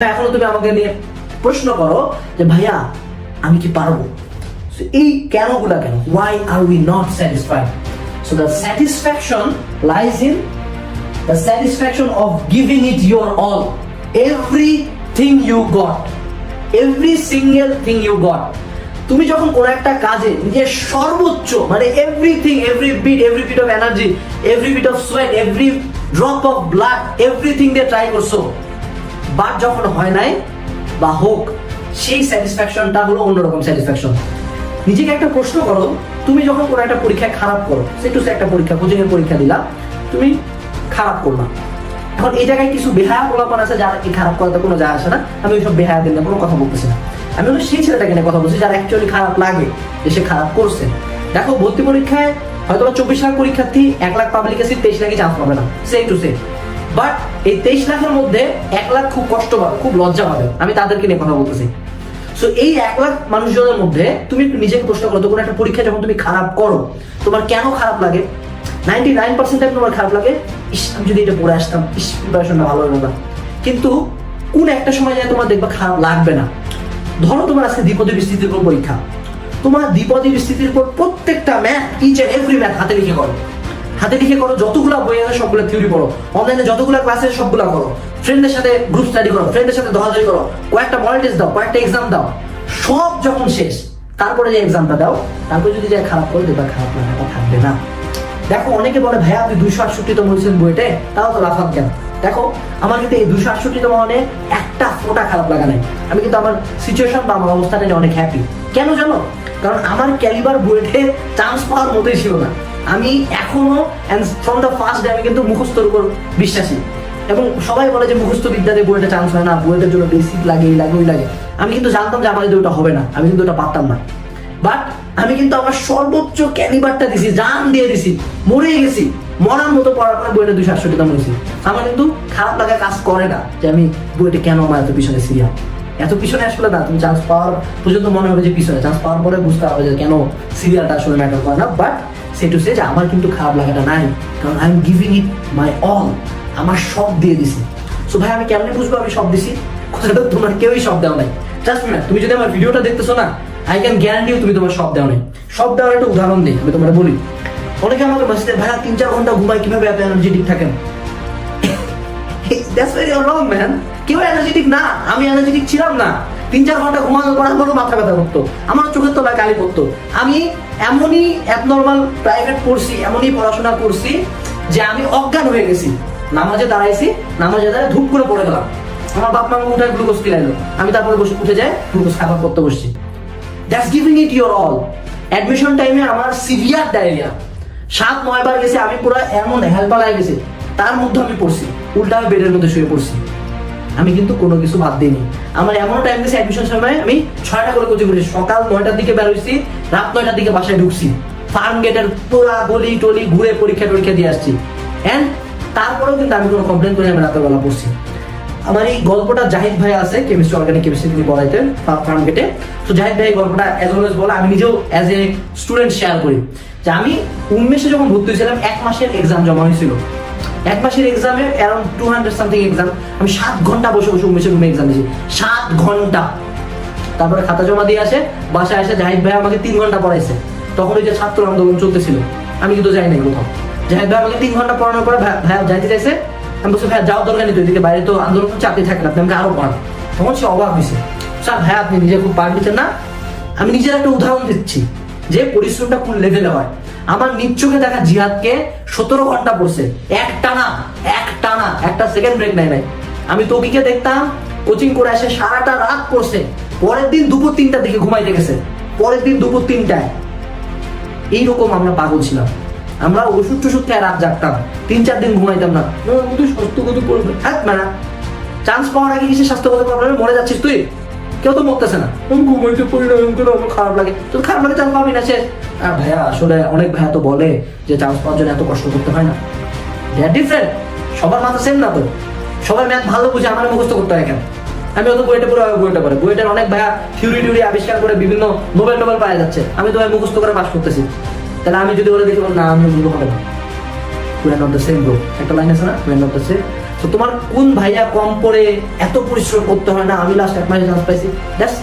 এখনো তুমি আমাকে নিয়ে প্রশ্ন করো যে ভাইয়া আমি কি পারবো, এই কেন গুলা কেন, why are we not satisfied? So the satisfaction lies in the satisfaction of giving it your all, everything you got, every single thing you got. তুমি যখন কোন একটা কাজে নিজের সর্বোচ্চ মানে everything, every bit of energy, every bit of sweat, every drop of blood, everything দিয়ে try করছো, বাট যখন হয় নাই বা হোক, সেই স্যাটিসফ্যাকশনটা হলো অন্যরকম স্যাটিসফ্যাকশন। নিজেকে একটা প্রশ্ন করো, তুমি যখন কোনো একটা পরীক্ষায় খারাপ করো, একটা পরীক্ষা, কোচিং এর পরীক্ষা দিলা, তুমি খারাপ করলা, এখন এই জায়গায় কিছু বেহায়া পোলাপান আছে যারা কি খারাপ করাতে কোনো যায় আসে না, আমি ওইসব বেহায়াদের নিয়ে কোনো কথা বলতেছি না, আমি হলো সেই ছেলেটাকে নিয়ে কথা বলছি যারা অ্যাকচুয়ালি খারাপ লাগে যে সে খারাপ করছে। দেখো ভর্তি পরীক্ষায় হয়তো 24 লাখ পরীক্ষার্থী, 1 লাখ পাবলিক আছে, 23 লাখই চান্স পাবে না, সেম টু সেম। বাট এই 23 লাখের মধ্যে 1 লাখ খুব কষ্ট পাবে, খুব লজ্জা পাবে, আমি তাদেরকে নিয়ে কথা বলতেছি। সো এই 1 লাখ মানুষজনের মধ্যে তুমি নিজেকে প্রশ্ন করো, তো কোনো একটা পরীক্ষা যখন তুমি খারাপ করো, তোমার কেন খারাপ লাগে? 99% টাইম তোমার খারাপ লাগে, ইস আমি যদি এটা পড়ে আসতাম, ইস প্রিপারেশনটা ভালো হলো না। কিন্তু কোন একটা সময় যায় তোমার দেখবা খারাপ লাগবে না। ধরো তোমার আজকে দ্বিপদী বিস্তৃতির উপর পরীক্ষা, তোমার দ্বিপদী বিস্তৃতির উপর প্রত্যেকটা math, each and every math হাতে লিখে করো, হাতে লিখে করো, যতগুলো বই আছে সবগুলো থিওরি পড়ো, অনলাইনে যতগুলো ক্লাস আছে সবগুলো করো, ফ্রেন্ডের সাথে গ্রুপ স্টাডি করো, ফ্রেন্ডের সাথে ধরাধরি করো, কয়েকটা মডেল টেস্ট দাও, কয়েকটা এক্সাম দাও, সব যখন শেষ তারপরে যে এক্সামটা দাও, তারপরে যদি যা খারাপ করে দেবা, খারাপ লাগাটা থাকবে না। দেখো অনেকে বলে ভাইয়া আপনি 268তম হয়েছেন বইতে, তাও তো লাফান কেন? দেখো আমার কিন্তু এই 268তম মানে একটা ফোঁটা খারাপ লাগা নাই, আমি কিন্তু আমার সিচুয়েশন বা আমার অবস্থাটা নিয়ে অনেক হ্যাপি। কেন জানো? কারণ আমার ক্যালিবার বুয়েটে চান্স পাওয়ার মতোই ছিল না। আমি এখনো ফ্রম দ্য ফার্স্ট ডে আমি কিন্তু মুখস্থর উপর বিশ্বাসী, এবং সবাই বলে যে মুখস্থ বিদ্যাতে বুয়েটে চান্স হয় না, বুয়েটের জন্য বেসিক লাগে, এই লাগে ওই লাগে। আমি কিন্তু জানতাম যে আমার যদি ওটা হবে না, আমি কিন্তু ওটা পারতাম না। বাট আমি কিন্তু আমার সর্বোচ্চ ক্যালিবারটা দিছি, জান দিয়ে দিছি, মরে গেছি, মরার মতো পড়ার পরে বইটা 268তম হয়েছি। আমার কিন্তু খারাপ লাগা কাজ করে না যে আমি বইটা কেন আমার এত পিছনে সিরিয়াল, এত পিছনে আসলে না, তুমি চান্স পাওয়ার পর্যন্ত মনে হবে যে পিছনে, চান্স পাওয়ার পরে বুঝতে হবে যে কেন সিরিয়ালটা আসলে ম্যাটার করে না। বাট সে টু সে যে আমার কিন্তু খারাপ লাগাটা নাই, কারণ I am giving it my all, আমার সব দিয়ে দিছি। সো ভাই আমি কেমনে বুঝবো আমি সব দিছি? কথাটা তোমার কেউই সব দেওয়া নাই। জাস্ট না, তুমি যদি আমার ভিডিওটা দেখতেছো না, আই ক্যান গ্যারান্টি তুমি তোমার সব দেওয়া নাই। সব দেওয়ার একটা উদাহরণ দিই, আমি তোমার বলি। অনেকে আমাকে বলছে ভাইয়া 3-4 ঘন্টা ঘুমাই, কিভাবে এত এনার্জেটিক থাকেন? That's very wrong man. কেউ এনার্জেটিক না, আমি এনার্জেটিক ছিলাম না। 3-4 ঘন্টা ঘুমানোর পর আমারও মাথা ব্যথা করতো, আমার চোখের তলায় কালি পড়তো। আমি এমনই অ্যাবনর্মাল প্রাইভেট পড়ছি, এমনই পড়াশোনা করছি যে আমি অজ্ঞান হয়ে গেছি। নামাজে দাঁড়াইছি, নামাজে দাঁড়ায় ধূপ করে পড়ে গেলাম, আমার বাপ মা উঠে গ্লুকোজ কিলাইলো, আমি তারপরে বসে উঠে যাই গ্লুকোজ খাবার করতে বসছি। That's giving it your all. Admission টাইমে আমার সিভিয়ার ডায়রিয়া, 7-9 বার গেছে, আমি পুরো এমন হেলপালায় গেছি, তার মধ্যে আমি পড়ছি, উল্টা বেডের মধ্যে শুয়ে পড়ছি। আমি কিন্তু কোনো কিছু বাদ দিইনি। আমার এমন টাইম গেছে অ্যাডমিশন সময় আমি 6টা করে কোচিং করেছি, সকাল 9টার দিকে বের হইছি, রাত 9টার দিকে বাসায় ঢুকছি, ফার্ম গেটের পুরা গলি টলি ঘুরে পরীক্ষা দিয়ে আসছি। এন্ড তারপরেও কিন্তু আমি কোনো কমপ্লেন করি, আমি রাতের বেলা পড়ছি। আমার এই গল্পটা জাহিদ ভাই আছে, কেমিস্ট্রি অর্গানিক কেমিস্ট্রি তিনি পড়াইতেন ফার্ম গেটে। তো জাহিদ ভাই গল্পটা অ্যাজ অলওয়েজ বলে, আমি নিজেও অ্যাজ এ স্টুডেন্ট শেয়ার করি যে আমি উন্মেষে যখন ভর্তি হয়েছিলাম, 1 মাসের এক্সাম জমা হয়েছিল। 1 মাসের এক্সামে অ্যারাউন্ড 200 সামথিং এক্সাম, আমি 7 ঘন্টা বসে বসে উন্মেষের রুমে এক্সাম দিয়েছি, 7 ঘন্টা। তারপরে খাতা জমা দিয়ে আসে, বাসায় এসে জাহিদ ভাই আমাকে 3 ঘন্টা পড়াইছে। তখন ওই যে ছাত্র আন্দোলন চলতেছিল, আমি কিন্তু যাই নাই কোথাও। জাহিদ ভাই আমাকে 3 ঘন্টা পড়ানোর পরে ভাইয়া যাইতে চাইছে, আমি বলছি ভাইয়া যাওয়ার দরকার নেই, তো এদিকে বাইরে তো আন্দোলন চাকরি থাকে না, আপনি আমাকে আরো পড়ান। তখন সে অবাক হয়েছে, স্যার ভাইয়া আপনি নিজে খুব পার দিচ্ছেন না। আমি নিজের একটা উদাহরণ দিচ্ছি যে পরিশ্রমটা কোন লেভেলে হয়। আমার নিজ চোখে দেখা জিহাদকে 17 ঘন্টা পড়ছে, এক টানা, একটা সেকেন্ড ব্রেক নাই। আমি তৌকিকে দেখতাম কোচিং করে আসে সারাটা রাত পড়ছে, পরের দিন দুপুর 3টার দিকে ঘুমাইতে গেছে, পরের দিন দুপুর 3টায়। এইরকম আমরা পাগল ছিলাম, আমরা ওষুধ টষুধ খেয়ে রাত জাগতাম, 3-4 দিন ঘুমাইতাম না। স্বাস্থ্যগত প্রবলেম, হ্যাঁ মানে চান্স পাওয়ার আগে কিসে স্বাস্থ্যগত প্রবলেমে মরে যাচ্ছিস তুই? কেউ তো মরতেছে না, ঘুমাইতে পারি না, আমার খারাপ লাগে, তোর খারাপ লাগে চান্স পাবি না সে। ভাইয়া আসলে অনেক ভাইয়া তো বলে যে চান্স পাওয়ার জন্য এত কষ্ট করতে হয় না। ডিফারেন্ট, সবার মাথা সেম না তো, সবাই ম্যাথ ভালো বুঝে, আমার মুখস্থ করতে হয় কেন? আমি অত বইটা পড়ে বইটার অনেক ভাইয়া থিওরি আবিষ্কার করে বিভিন্ন নোবেল পাওয়া যাচ্ছে, আমি তো ভাই মুখস্থ করে পাস করতেছি। তাহলে আমি যদি বলে দেখি না, আমি বুঝবো হবে না। We are not the same bro, একটা লাইন আছে না, we are not the same, তো তোমার কোন ভাইয়া কম করে এত পরিশ্রম করতে হয় না, আমি লাস্ট 1 মাসে চান্স পাইছি, দ্যাটস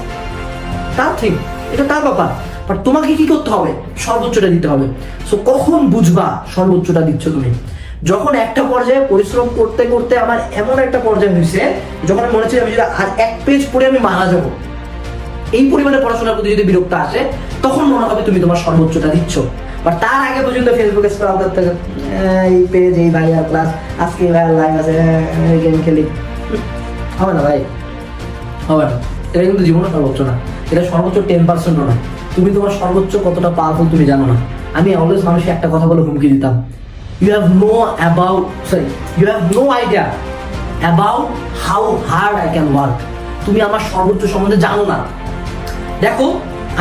তার থিং, এটা তার ব্যাপার। বাট তোমাকে কি করতে হবে? সর্বোচ্চটা দিতে হবে। সো কখন বুঝবা সর্বোচ্চটা দিচ্ছ তুমি? যখন একটা পর্যায়ে পরিশ্রম করতে করতে আমার এমন একটা পর্যায়ে হয়েছে যখন মনে হচ্ছে আমি যদি আর 1 পেজ পড়ে আমি মারা যাবো, এই পরিমাণে পড়াশোনার প্রতি যদি বিরক্ত আসে, তখন মনে হবে তুমি তোমার সর্বোচ্চটা দিচ্ছ। বাট তার আগে পর্যন্ত ফেসবুকে স্ক্রল করতে এই পেজ, এই ভাই আর ক্লাস, আজকে ভাই লাইভ আছে, গেম খেলি, হবে না ভাই, হবে না। এটা কিন্তু জীবনের সর্বোচ্চ না, এটা সর্বোচ্চ 10% নয়। তুমি তোমার সর্বোচ্চ কতটা পাওয়ারফুল তুমি জানো না। আমি অলওয়েজ মানুষকে একটা কথা বলে হুমকি দিতাম, you have no idea about how hard I can work. তুমি আমার সর্বোচ্চ সম্বন্ধে জানো না। দেখো,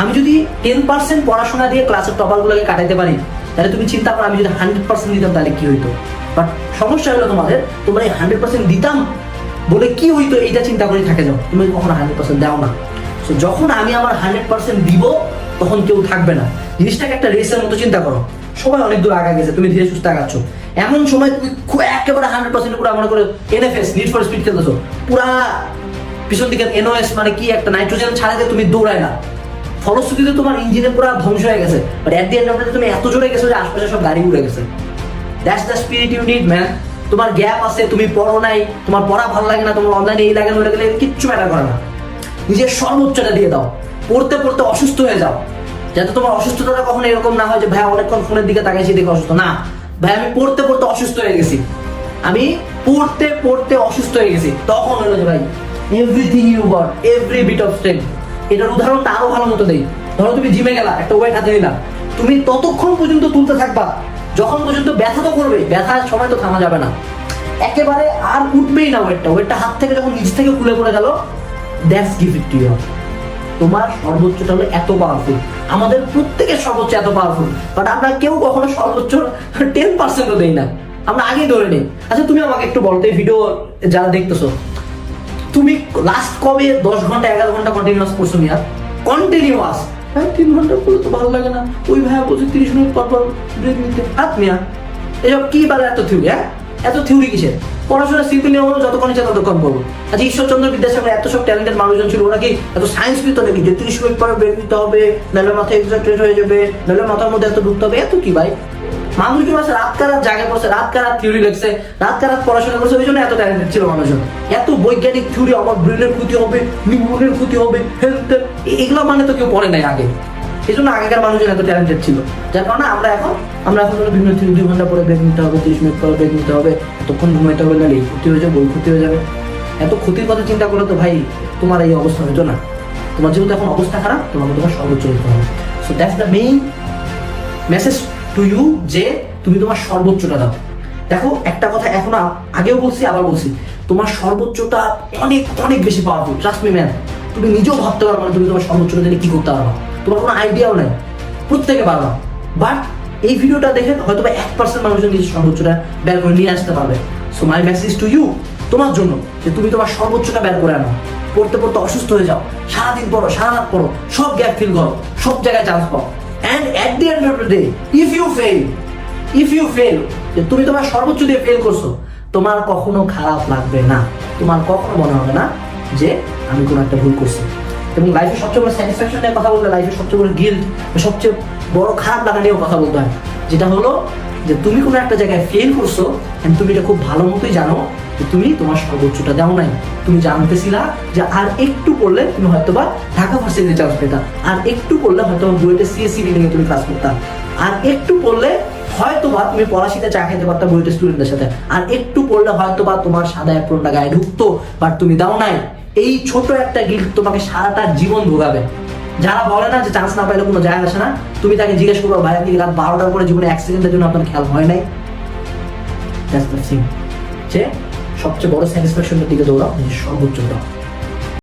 আমি যদি 10% পড়াশোনা দিয়ে ক্লাসের টপারগুলোকে কাটাইতে পারি, তাহলে তুমি চিন্তা করো আমি যদি 100% দিতাম তাহলে কি হইতো। বাট সমস্যা হলো তোমাদের, তোমরা এই 100% দিতাম বলে কি হইতো এইটা চিন্তা করে থাকে যাও, তুমি কখনো 100% দাও না। সো যখন আমি আমার 100% দিব, তখন কেউ থাকবে না। জিনিসটাকে একটা রেসের মতো চিন্তা করো, সবাই অনেক দূর আগা গেছে, তুমি ধীরে সুস্থ আগাচ্ছ। এমন সময় তুমি একেবারে 100% পুরো মনে করো NFS, নিড ফর স্পিড খেলতেছো, পুরা পিছন দিকে NOS মানে কি একটা নাইট্রোজেন ছাড়াতে তুমি দৌড়ায় না, ফলশ্রুতিতে তোমার ইঞ্জিনে পুরো ধ্বংস হয়ে গেছে। But at the end of the day তুমি এত জোরে গেছো যে আশপাশে সব গাড়ি উড়ে গেছে। That's the spirit you need man. তোমার গ্যাপ আছে, তুমি পড়ো নাই, তোমার পড়া ভালো লাগে না, তোমার অনলাইনে এই লাগে ওই লাগে, কিচ্ছু ম্যাটার করে না। নিজের সর্বোচ্চটা দিয়ে দাও। পড়তে পড়তে অসুস্থ হয়ে যাও, যাতে তোমার অসুস্থতাটা কখনো এরকম না হয় যে ভাই অনেকক্ষণ ফোনের দিকে তাকাইছি দেখে অসুস্থ। না ভাই, আমি পড়তে পড়তে অসুস্থ হয়ে গেছি, আমি পড়তে পড়তে অসুস্থ হয়ে গেছি, তখন হলো যে ভাই everything you got, every bit of strength. এটার উদাহরণটা আরো ভালো মতো দেই। ধরো তুমি জিমে গেলা, একটা ওয়েট হাতে নিলা, তুমি ততক্ষণ পর্যন্ত তুলতে থাকবা যখন পর্যন্ত ব্যথা তো করবে, ব্যথার সময় তো থামা যাবে না, একেবারে আর উঠবেই না ওয়েটটা হাত থেকে যখন নিচ থেকে খুলে পড়ে গেল, that's give it to you. তোমার সর্বোচ্চটা হলো এত পাওয়ারফুল, আমাদের প্রত্যেকের সর্বোচ্চ এত পাওয়ারফুল, বাট আমরা কেউ কখনো সর্বোচ্চ 10%ও দেই না, আমরা আগেই ধরে নিই। আচ্ছা তুমি আমাকে একটু বলতো, এই ভিডিও যারা দেখতেছো, তুমি লাস্ট কবে 10 ঘন্টা 11 ঘন্টা কন্টিনিউয়াস পড়ছো মিয়া? কন্টিনিউয়াস ভাই 3 ঘন্টা পড়লে তো ভালো লাগে না, ওই ভাইয়া বলছে 30 মিনিট পর পর ব্রেক নিতে। হাত মিয়া, এসব কি বারে এত থিওরি? হ্যাঁ, এত থিওরি কিসের? পড়াশোনা সিম্পল নিয়ম হলো যতক্ষণ ইচ্ছা ততক্ষণ পড়বো। আচ্ছা ঈশ্বরচন্দ্র বিদ্যাসাগর এত সব ট্যালেন্টেড মানুষজন ছিল, ওরা কি এত সায়েন্স পেত নাকি যে 30 মিনিট পরে ব্রেক নিতে হবে, নাহলে মাথায় এক্সাক্টেড হয়ে যাবে, নাহলে মাথার মধ্যে এত ঢুকতে হবে? এত কি ভাই, মানুষজন আছে রাত কারাত জায়গায় পড়ছে, রাত কারাত থিওরি লেখছে, রাত কারাত পড়াশোনা করছে, ওই জন্য এত ট্যালেন্টেড ছিল মানুষজন। এত বৈজ্ঞানিক থিওরি, আমার ব্রেনের ক্ষতি হবে, নিউরনের ক্ষতি হবে, হেলথ, এগুলো মানে তো কেউ পড়ে নাই আগে, এই জন্য আগেকার মানুষজন এত ট্যালেন্টেড ছিল। যার কারণে আমরা এখন বিভিন্ন থিওরি 2 ঘন্টা পরে ব্রেক নিতে হবে, 30 মিনিট পরে ব্রেক নিতে হবে, এতক্ষণ ঘুমাইতে হবে, নাহলে এই ক্ষতি হয়ে যাবে, ওই ক্ষতি হয়ে যাবে। এত ক্ষতির কথা চিন্তা করলে তো ভাই তোমার এই অবস্থা হতো না। তোমার যেহেতু এখন অবস্থা খারাপ, তোমাকে তোমার সর্বোচ্চ দিতে হবে। So that's the main message to you, যে তুমি তোমার সর্বোচ্চটা দাও। দেখো একটা কথা এখনো আগেও বলছি, আবার বলছি, তোমার সর্বোচ্চটা অনেক অনেক বেশি পাওয়ারফুল। ট্রাস্ট মি ম্যান, তুমি নিজেও ভাবতে পারবে না তুমি তোমার সর্বোচ্চটা দিলে কি করতে পারবা, তোমার কোনো আইডিয়াও নাই, প্রত্যেকে পারবা। বাট এই ভিডিওটা দেখে হয়তো 1% মানুষজন নিজের সর্বোচ্চটা বের করে নিয়ে আসতে পারবে। So my message to you, তোমার জন্য, যে তুমি তোমার সর্বোচ্চটা বের করে আনো। পড়তে পড়তে অসুস্থ হয়ে যাও, সারাদিন পড়ো, সারা রাত পড়ো, সব গ্যাপ ফিল করো, সব জায়গায় চান্স পাও। And at the end of the day, if you fail, যে তুমি তোমার সর্বোচ্চ দিয়ে ফেল করছো, তোমার কখনো খারাপ লাগবে না, তোমার কখনো মনে হবে না যে আমি কোনো একটা ভুল করছি। এবং লাইফে সবচেয়ে বড় স্যাটিসফ্যাকশন নিয়ে কথা বলতে, লাইফে সবচেয়ে বড় গিল্ট, সবচেয়ে বড় খারাপ লাগা নিয়েও কথা বলতে হয়, যেটা হলো যে তুমি কোনো একটা জায়গায় ফেল করছো, তুমি এটা খুব ভালো মতোই জানো যে তুমি তোমার সর্বোচ্চটা দাও নাই। তুমি জানতেছিলা যে আর একটু পড়লে তুমি হয়তোবা ঢাকা ভার্সিটিতে চান্স পেতা, আর একটু পড়লে হয়তো বুয়েটে সিএসসি বিল্ডিং এ তুমি ক্লাস করতা, আর একটু পড়লে হয়তোবা তুমি পড়াশিতে চা খেতে পারতা বুয়েটের স্টুডেন্টদের সাথে, আর একটু পড়লে হয়তোবা তোমার সাদা অ্যাপ্রনটা গায়ে ঢুকতো, বাট তুমি দাও নাই। এই ছোট একটা গিল্ট তোমাকে সারাটা জীবন ভোগাবে। যারা বলে না যে চান্স না পাইলে কোনো যায় আসে না, তুমি তাকে জিজ্ঞেস করবো ভাই আপনি রাত 12টার পরে জীবনে 1 সেকেন্ডের জন্য আপনার খেয়াল হয় নাই? দ্যাটস দ্য থিং, যে সবচেয়ে বড় স্যাটিসফ্যাকশনের দিকে দৌড়াও, নিজের সর্বোচ্চটা।